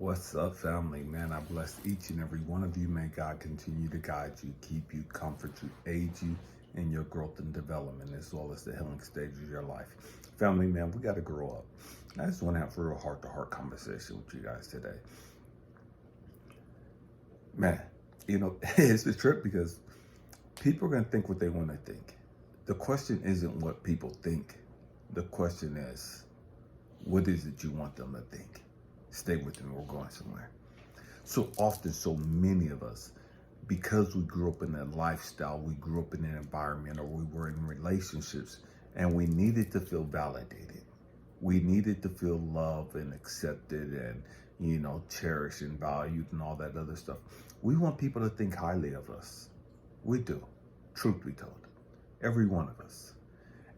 What's up, family? Man, I bless each and every one of you. May God continue to guide you, keep you, comfort you, aid you in your growth and development, as well as the healing stage of your life. Family, man, we got to grow up. I just want to have a real heart-to-heart conversation with you guys today. Man, it's a trip because people are going to think what they want to think. The question isn't what people think. The question is, what is it you want them to think? Stay with me, we're going somewhere. So often, so many of us, because we grew up in a lifestyle, we grew up in an environment, or we were in relationships, and we needed to feel validated. We needed to feel loved and accepted and, cherished and valued and all that other stuff. We want people to think highly of us. We do, truth be told, every one of us.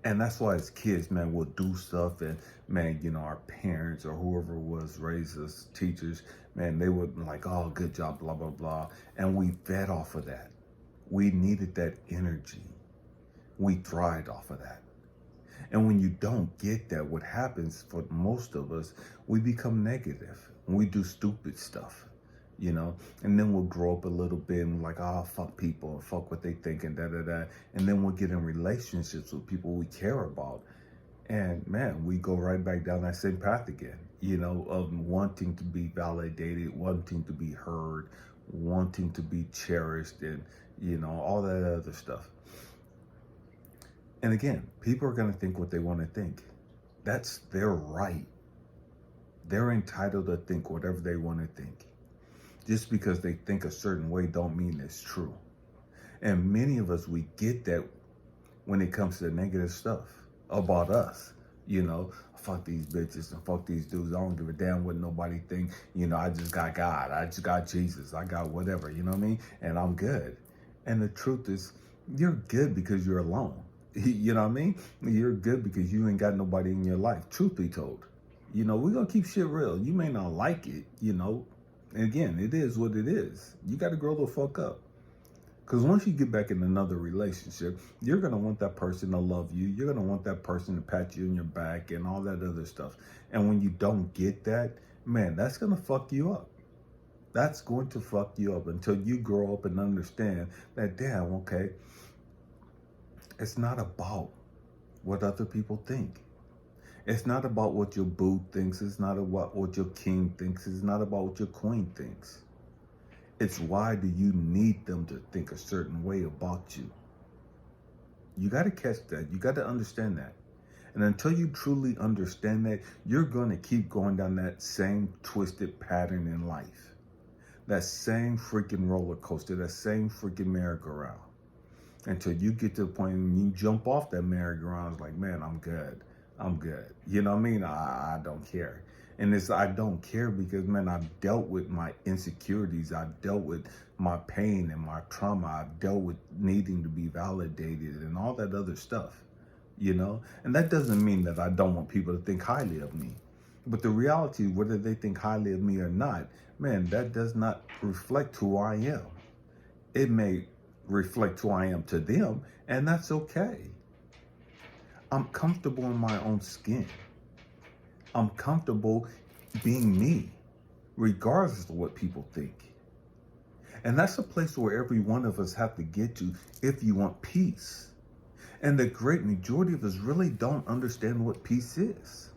And that's why as kids, man, we'll do stuff and, man, our parents or whoever was raised us, teachers, man, they would like, oh, good job, blah, blah, blah. And we fed off of that. We needed that energy. We thrived off of that. And when you don't get that, what happens for most of us, we become negative. We do stupid stuff. And then we'll grow up a little bit and like, oh, fuck people and fuck what they think and da-da-da. And then we'll get in relationships with people we care about. And man, we go right back down that same path again, of wanting to be validated, wanting to be heard, wanting to be cherished and, all that other stuff. And again, people are going to think what they want to think. That's their right. They're entitled to think whatever they want to think. Just because they think a certain way don't mean it's true. And many of us, we get that when it comes to negative stuff about us. Fuck these bitches and fuck these dudes. I don't give a damn what nobody think. I just got God. I just got Jesus. I got whatever, you know what I mean? And I'm good. And the truth is, you're good because you're alone. You know what I mean? You're good because you ain't got nobody in your life. Truth be told. We're going to keep shit real. You may not like it, And again, it is what it is. You got to grow the fuck up. Because once you get back in another relationship, you're going to want that person to love you. You're going to want that person to pat you on your back and all that other stuff. And when you don't get that, man, that's going to fuck you up. That's going to fuck you up until you grow up and understand that, damn, okay, it's not about what other people think. It's not about what your boo thinks. It's not about what your king thinks. It's not about what your queen thinks. It's why do you need them to think a certain way about you? You got to catch that. You got to understand that. And until you truly understand that, you're going to keep going down that same twisted pattern in life. That same freaking roller coaster, that same freaking merry-go-round. Until you get to the point when you jump off that merry-go-round, it's like, man, I'm good. I'm good. You know what I mean? I don't care. And I don't care because, man, I've dealt with my insecurities. I've dealt with my pain and my trauma. I've dealt with needing to be validated and all that other stuff, And that doesn't mean that I don't want people to think highly of me. But the reality, whether they think highly of me or not, man, that does not reflect who I am. It may reflect who I am to them, and that's okay. I'm comfortable in my own skin. I'm comfortable being me, regardless of what people think. And that's a place where every one of us have to get to if you want peace. And the great majority of us really don't understand what peace is.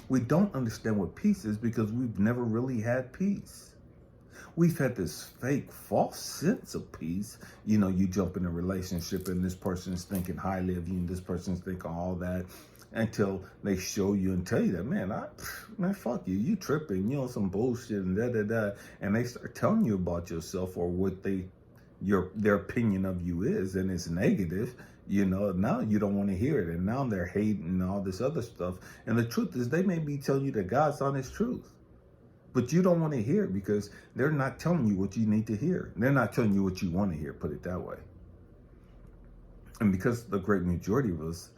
We don't understand what peace is because we've never really had peace. We've had this fake, false sense of peace. You jump in a relationship and this person's thinking highly of you and this person's thinking all that until they show you and tell you that, man, fuck you. You tripping, some bullshit and da-da-da. And they start telling you about yourself or what their opinion of you is, and it's negative. Now you don't want to hear it. And now they're hating and all this other stuff. And the truth is they may be telling you that God's honest truth. But you don't want to hear it because they're not telling you what you need to hear. They're not telling you what you want to hear, put it that way. And because the great majority of us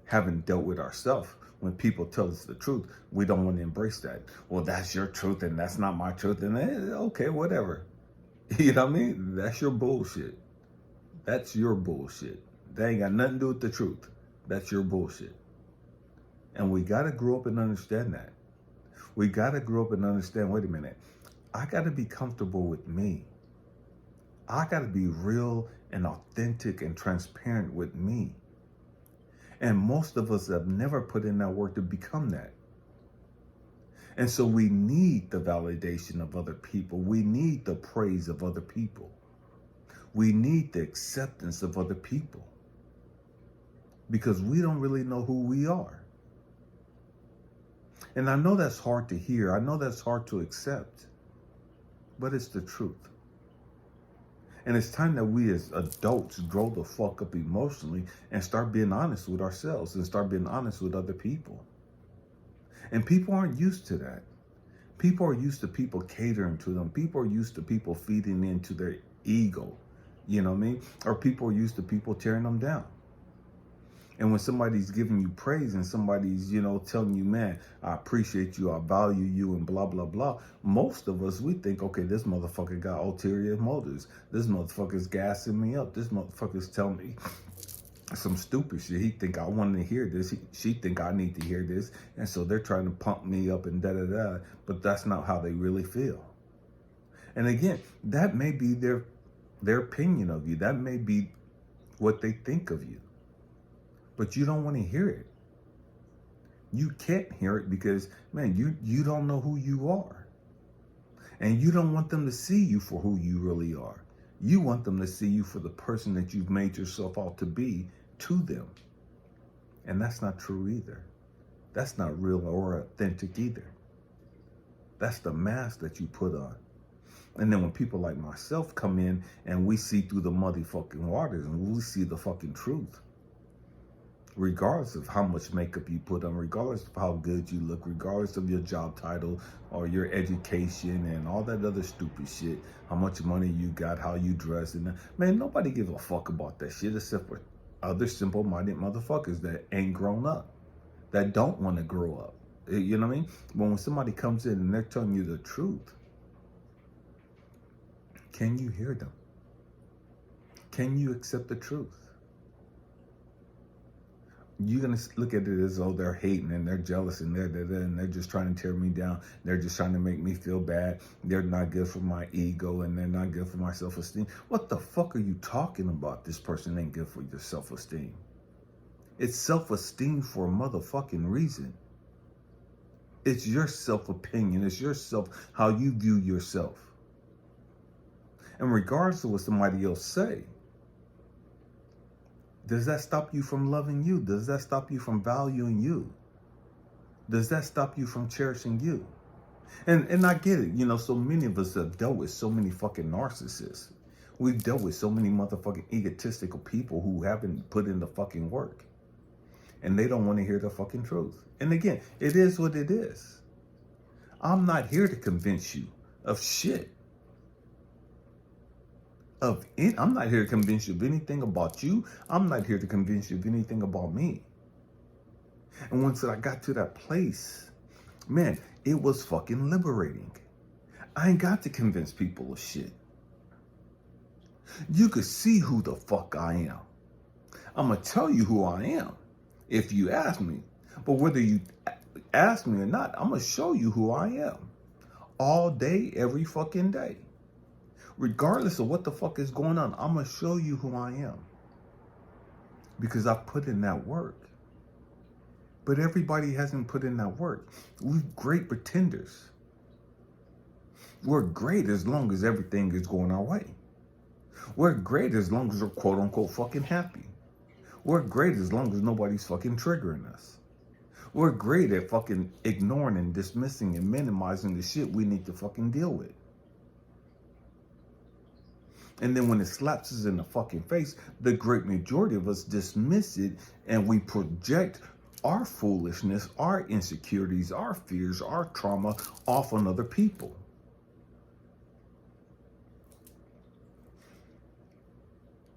haven't dealt with ourselves, when people tell us the truth, we don't want to embrace that. Well, that's your truth and that's not my truth. And okay, whatever. You know what I mean? That's your bullshit. That's your bullshit. That ain't got nothing to do with the truth. That's your bullshit. And we got to grow up and understand that. We got to grow up and understand, wait a minute, I got to be comfortable with me. I got to be real and authentic and transparent with me. And most of us have never put in that work to become that. And so we need the validation of other people. We need the praise of other people. We need the acceptance of other people. Because we don't really know who we are. And I know that's hard to hear. I know that's hard to accept. But it's the truth. And it's time that we as adults grow the fuck up emotionally and start being honest with ourselves and start being honest with other people. And people aren't used to that. People are used to people catering to them. People are used to people feeding into their ego. You know what I mean? Or people are used to people tearing them down. And when somebody's giving you praise and somebody's, telling you, man, I appreciate you, I value you, and blah, blah, blah. Most of us, we think, okay, this motherfucker got ulterior motives. This motherfucker's gassing me up. This motherfucker's telling me some stupid shit. He think I want to hear this. She think I need to hear this. And so they're trying to pump me up and da-da-da. But that's not how they really feel. And again, that may be their opinion of you. That may be what they think of you. But you don't want to hear it. You can't hear it because, man, you don't know who you are. And you don't want them to see you for who you really are. You want them to see you for the person that you've made yourself out to be to them. And that's not true either. That's not real or authentic either. That's the mask that you put on. And then when people like myself come in and we see through the muddy fucking waters and we see the fucking truth, regardless of how much makeup you put on, regardless of how good you look, regardless of your job title or your education and all that other stupid shit, how much money you got, how you dress, and man, nobody give a fuck about that shit except for other simple-minded motherfuckers that ain't grown up, that don't want to grow up. You know what I mean? But when somebody comes in and they're telling you the truth, can you hear them? Can you accept the truth? You're going to look at it as though they're hating and they're jealous and they're just trying to tear me down. They're just trying to make me feel bad. They're not good for my ego and they're not good for my self-esteem. What the fuck are you talking about? This person ain't good for your self-esteem. It's self-esteem for a motherfucking reason. It's your self-opinion. It's yourself, how you view yourself. And regardless of what somebody else say, does that stop you from loving you? Does that stop you from valuing you? Does that stop you from cherishing you? And I get it. So many of us have dealt with so many fucking narcissists. We've dealt with so many motherfucking egotistical people who haven't put in the fucking work. And they don't want to hear the fucking truth. And again, it is what it is. I'm not here to convince you of shit. I'm not here to convince you of anything about you. I'm not here to convince you of anything about me. And once I got to that place, man, it was fucking liberating. I ain't got to convince people of shit. You could see who the fuck I am. I'm going to tell you who I am if you ask me. But whether you ask me or not, I'm going to show you who I am. All day, every fucking day. Regardless of what the fuck is going on, I'm going to show you who I am. Because I've put in that work. But everybody hasn't put in that work. We're great pretenders. We're great as long as everything is going our way. We're great as long as we're quote unquote fucking happy. We're great as long as nobody's fucking triggering us. We're great at fucking ignoring and dismissing and minimizing the shit we need to fucking deal with. And then when it slaps us in the fucking face, the great majority of us dismiss it and we project our foolishness, our insecurities, our fears, our trauma off on other people.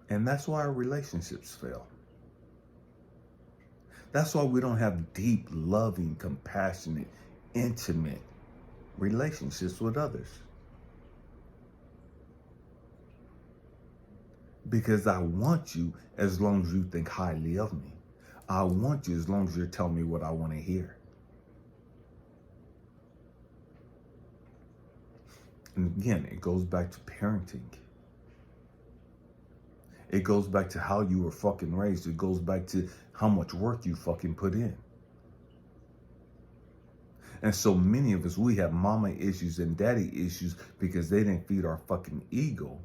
And that's why our relationships fail. That's why we don't have deep, loving, compassionate, intimate relationships with others. Because I want you as long as you think highly of me. I want you as long as you're telling me what I want to hear. And again, it goes back to parenting. It goes back to how you were fucking raised. It goes back to how much work you fucking put in. And so many of us, we have mama issues and daddy issues because they didn't feed our fucking ego.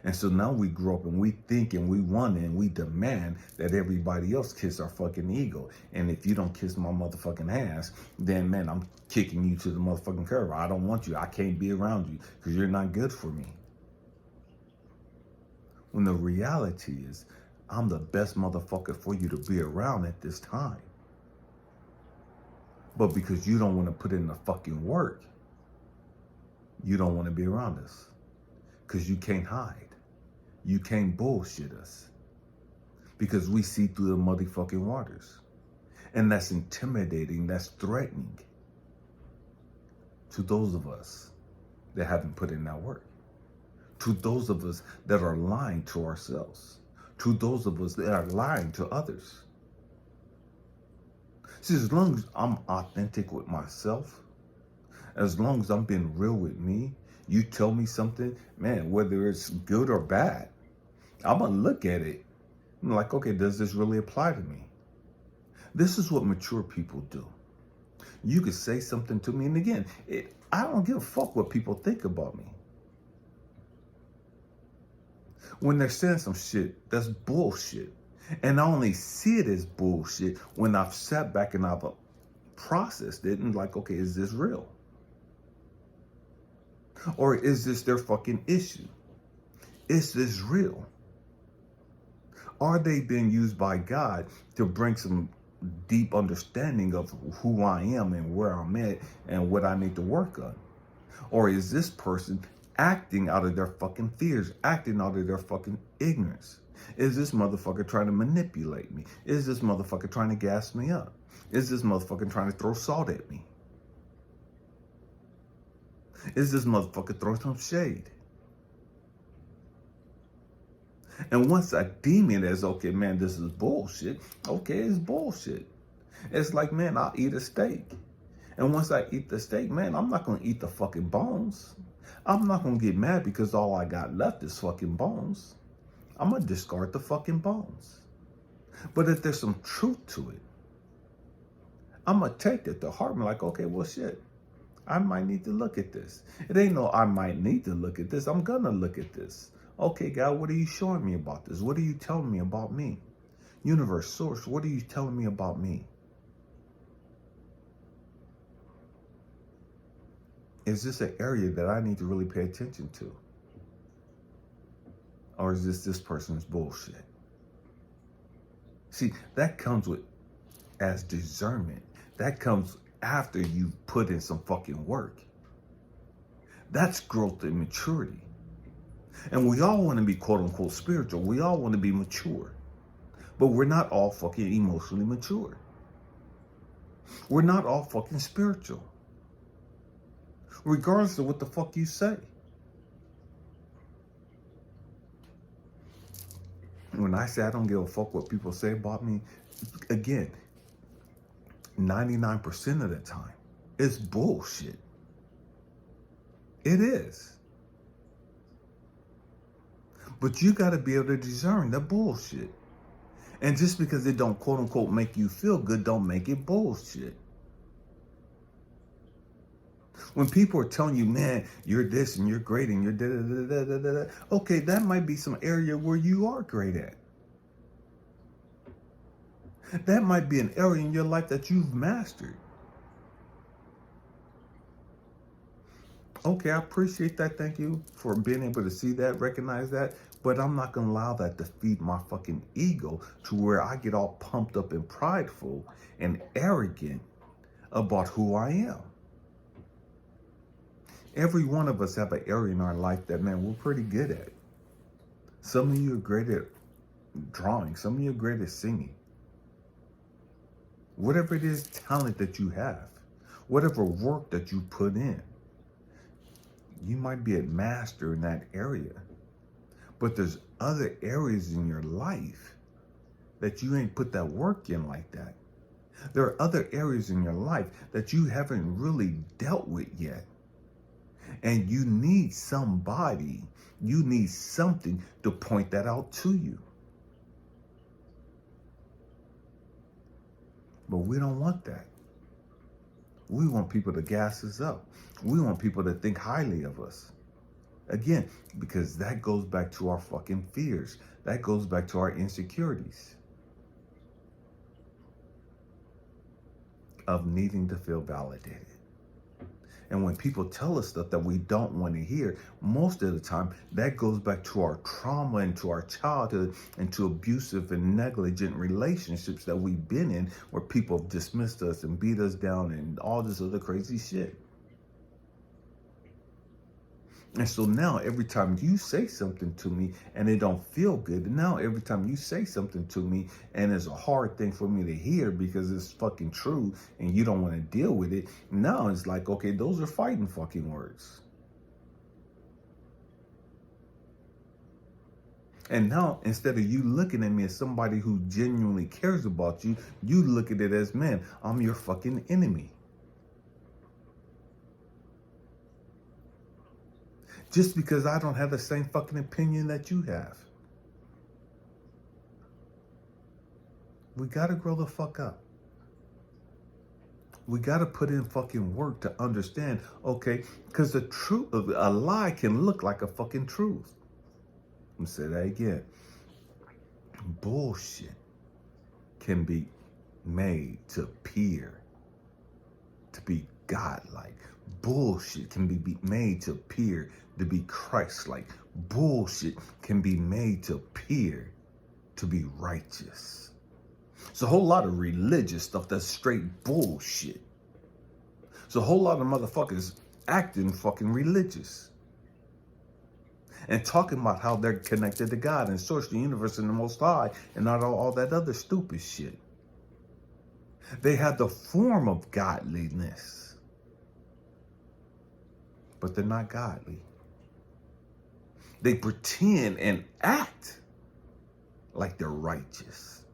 And so now we grow up and we think and we want and we demand that everybody else kiss our fucking ego. And if you don't kiss my motherfucking ass, then man, I'm kicking you to the motherfucking curb. I don't want you. I can't be around you because you're not good for me. When the reality is, I'm the best motherfucker for you to be around at this time. But because you don't want to put in the fucking work, you don't want to be around us. Because you can't hide. You can't bullshit us. Because we see through the motherfucking waters. And that's intimidating, that's threatening to those of us that haven't put in that work. To those of us that are lying to ourselves. To those of us that are lying to others. See, as long as I'm authentic with myself, as long as I'm being real with me, you tell me something, man, whether it's good or bad, I'm going to look at it. I'm like, okay, does this really apply to me? This is what mature people do. You could say something to me, and again, I don't give a fuck what people think about me. When they're saying some shit, that's bullshit. And I only see it as bullshit when I've sat back and I've processed it and like, okay, is this real? Or is this their fucking issue? Is this real? Are they being used by God to bring some deep understanding of who I am and where I'm at and what I need to work on? Or is this person acting out of their fucking fears, acting out of their fucking ignorance? Is this motherfucker trying to manipulate me? Is this motherfucker trying to gas me up? Is this motherfucker trying to throw salt at me? Is this motherfucker throwing some shade? And once I deem it as, okay, man, this is bullshit, okay, it's bullshit. It's like, man, I'll eat a steak. And once I eat the steak, man, I'm not going to eat the fucking bones. I'm not going to get mad because all I got left is fucking bones. I'm going to discard the fucking bones. But if there's some truth to it, I'm going to take it to heart. I'm like, okay, well, shit, I might need to look at this. It ain't no I might need to look at this. I'm going to look at this. Okay, God, what are you showing me about this? What are you telling me about me? Universe, source, what are you telling me about me? Is this an area that I need to really pay attention to? Or is this person's bullshit? See, that comes with as discernment. That comes after you've put in some fucking work. That's growth and maturity. And we all want to be quote unquote spiritual. We all want to be mature. But we're not all fucking emotionally mature. We're not all fucking spiritual. Regardless of what the fuck you say. When I say I don't give a fuck what people say about me, again, 99% of the time, it's bullshit. It is. But you got to be able to discern the bullshit. And just because it don't quote unquote make you feel good, don't make it bullshit. When people are telling you, man, you're this and you're great and you're da da da da da da, okay, that might be some area where you are great at. That might be an area in your life that you've mastered. Okay, I appreciate that. Thank you for being able to see that, recognize that. But I'm not going to allow that to feed my fucking ego to where I get all pumped up and prideful and arrogant about who I am. Every one of us have an area in our life that, man, we're pretty good at. Some of you are great at drawing. Some of you are great at singing. Whatever it is, talent that you have, whatever work that you put in, you might be a master in that area. But there's other areas in your life that you ain't put that work in like that. There are other areas in your life that you haven't really dealt with yet. And you need somebody, you need something to point that out to you. But we don't want that. We want people to gas us up. We want people to think highly of us. Again, because that goes back to our fucking fears. That goes back to our insecurities of needing to feel validated. And when people tell us stuff that we don't want to hear, most of the time, that goes back to our trauma and to our childhood and to abusive and negligent relationships that we've been in, where people have dismissed us and beat us down and all this other crazy shit. And so now every time you say something to me and it don't feel good, and now every time you say something to me and it's a hard thing for me to hear because it's fucking true and you don't want to deal with it, now it's like, okay, those are fighting fucking words. And now, instead of you looking at me as somebody who genuinely cares about you, you look at it as, man, I'm your fucking enemy. Just because I don't have the same fucking opinion that you have. We gotta grow the fuck up. We gotta put in fucking work to understand, okay, because the truth, a lie can look like a fucking truth. Let me say that again. Bullshit can be made to appear to be godlike. Bullshit can be made to appear to be Christ-like. Bullshit can be made to appear to be righteous. It's a whole lot of religious stuff that's straight bullshit. It's a whole lot of motherfuckers acting fucking religious and talking about how they're connected to God and source, the universe, and the Most High, and not all that other stupid shit. They have the form of godliness, but they're not godly. They pretend and act like they're righteous,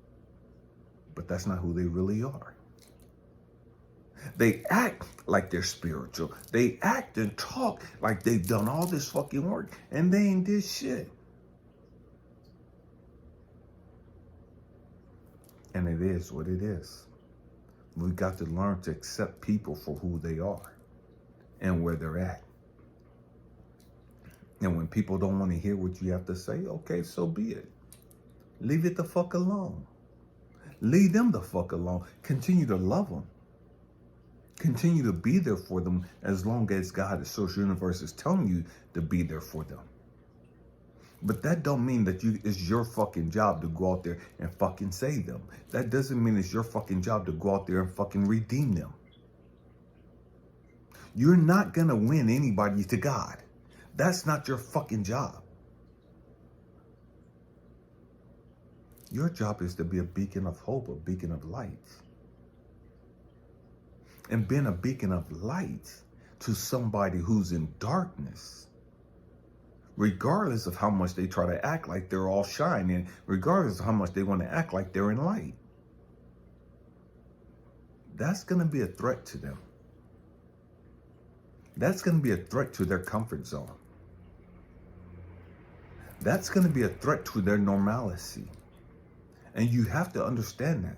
but that's not who they really are. They act like they're spiritual. They act and talk like they've done all this fucking work, and they ain't did shit. And it is what it is. We've got to learn to accept people for who they are and where they're at. And when people don't want to hear what you have to say, okay, so be it. Leave it the fuck alone. Leave them the fuck alone. Continue to love them. Continue to be there for them as long as God, the source universe, is telling you to be there for them. But that don't mean that it's your fucking job to go out there and fucking save them. That doesn't mean it's your fucking job to go out there and fucking redeem them. You're not gonna win anybody to God. That's not your fucking job. Your job is to be a beacon of hope, a beacon of light. And being a beacon of light to somebody who's in darkness, regardless of how much they try to act like they're all shining, regardless of how much they want to act like they're in light, that's going to be a threat to them. That's going to be a threat to their comfort zone. That's going to be a threat to their normalcy. And you have to understand that.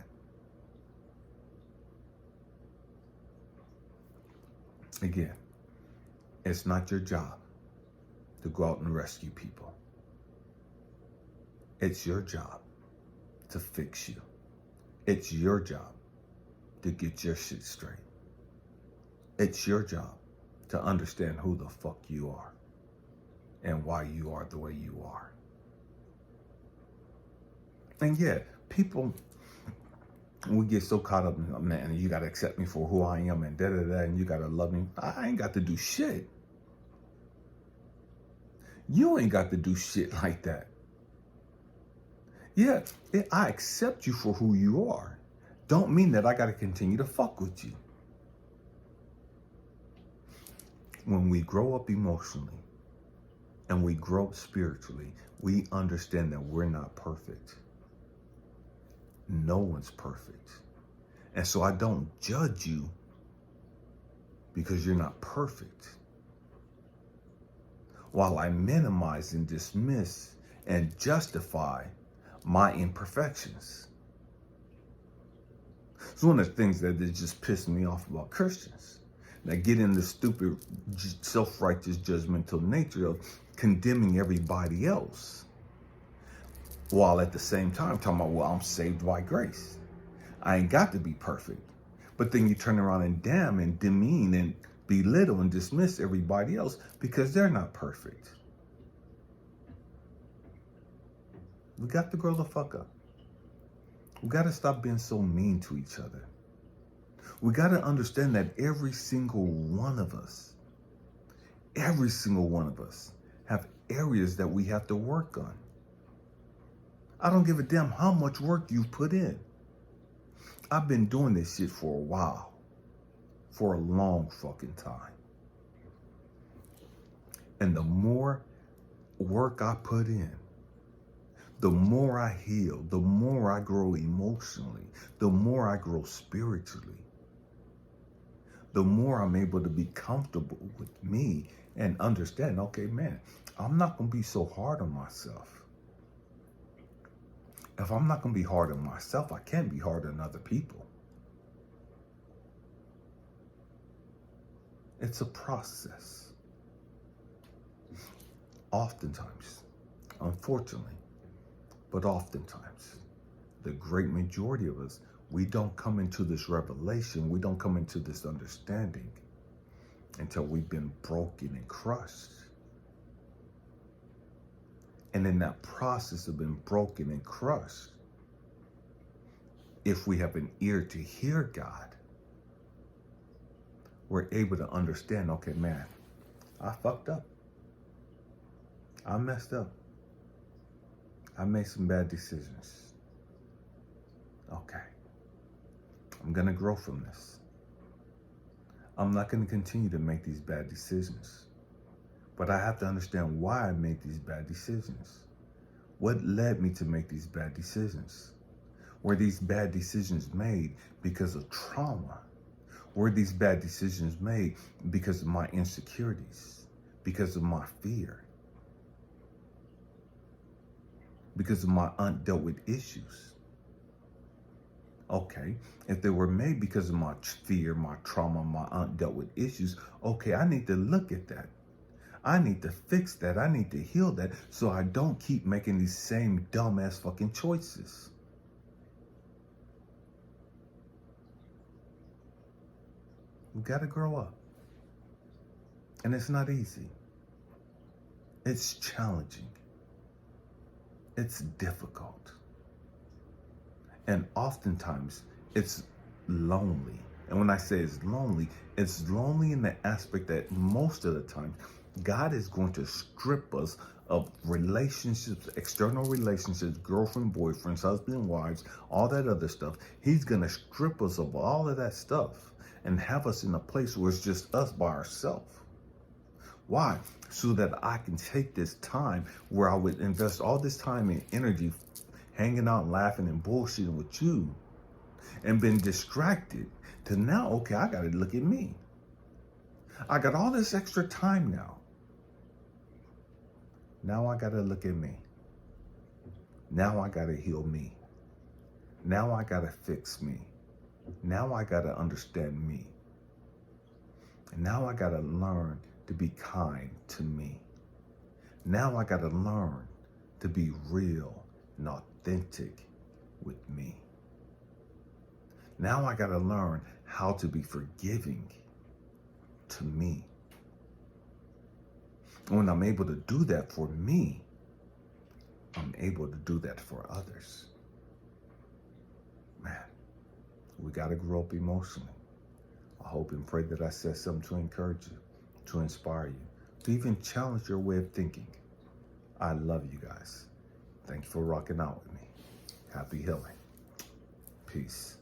Again, it's not your job to go out and rescue people. It's your job to fix you. It's your job to get your shit straight. It's your job to understand who the fuck you are and why you are the way you are. And yeah, people, we get so caught up in, man, you got to accept me for who I am and da-da-da, and you got to love me. I ain't got to do shit. You ain't got to do shit like that. Yeah, I accept you for who you are. Don't mean that I got to continue to fuck with you. When we grow up emotionally and we grow up spiritually, we understand that we're not perfect. No one's perfect. And so I don't judge you because you're not perfect. while I minimize and dismiss and justify my imperfections. It's one of the things that just pissed me off about Christians. That get in the stupid, self-righteous, judgmental nature of condemning everybody else, while at the same time talking about, well, I'm saved by grace. I ain't got to be perfect. But then you turn around and damn and demean and belittle and dismiss everybody else because they're not perfect. We got to grow the fuck up. We got to stop being so mean to each other. We got to understand that every single one of us have areas that we have to work on. I don't give a damn how much work you've put in. I've been doing this shit for a while, for a long fucking time. And the more work I put in, the more I heal, the more I grow emotionally, the more I grow spiritually, the more I'm able to be comfortable with me and understand, okay, man, I'm not going to be so hard on myself. If I'm not going to be hard on myself, I can't be hard on other people. It's a process. Oftentimes, unfortunately, but oftentimes, the great majority of us, we don't come into this revelation, we don't come into this understanding until we've been broken and crushed. And in that process of being broken and crushed, if we have an ear to hear God, we're able to understand, okay, man, I fucked up. I messed up. I made some bad decisions. Okay. I'm going to grow from this. I'm not going to continue to make these bad decisions. But I have to understand why I made these bad decisions. What led me to make these bad decisions? Were these bad decisions made because of trauma? Were these bad decisions made because of my insecurities? Because of my fear? Because of my undealt with issues? Okay, if they were made because of my fear, my trauma, my undealt with issues, okay, I need to look at that. I need to fix that. I need to heal that so I don't keep making these same dumbass fucking choices. We gotta grow up. And it's not easy. It's challenging. It's difficult. And oftentimes, it's lonely. And when I say it's lonely in the aspect that most of the time, God is going to strip us of relationships, external relationships, girlfriend, boyfriends, husband, wives, all that other stuff. He's going to strip us of all of that stuff and have us in a place where it's just us by ourselves. Why? So that I can take this time where I would invest all this time and energy hanging out, laughing and bullshitting with you and been distracted to now, okay, I got to look at me. I got all this extra time now. Now I got to look at me. Now I got to heal me. Now I got to fix me. Now I got to understand me. And now I got to learn to be kind to me. Now I got to learn to be real and authentic with me. Now I got to learn how to be forgiving to me. And when I'm able to do that for me, I'm able to do that for others. Man, we got to grow up emotionally. I hope and pray that I said something to encourage you, to inspire you, to even challenge your way of thinking. I love you guys. Thank you for rocking out with me. Happy healing. Peace.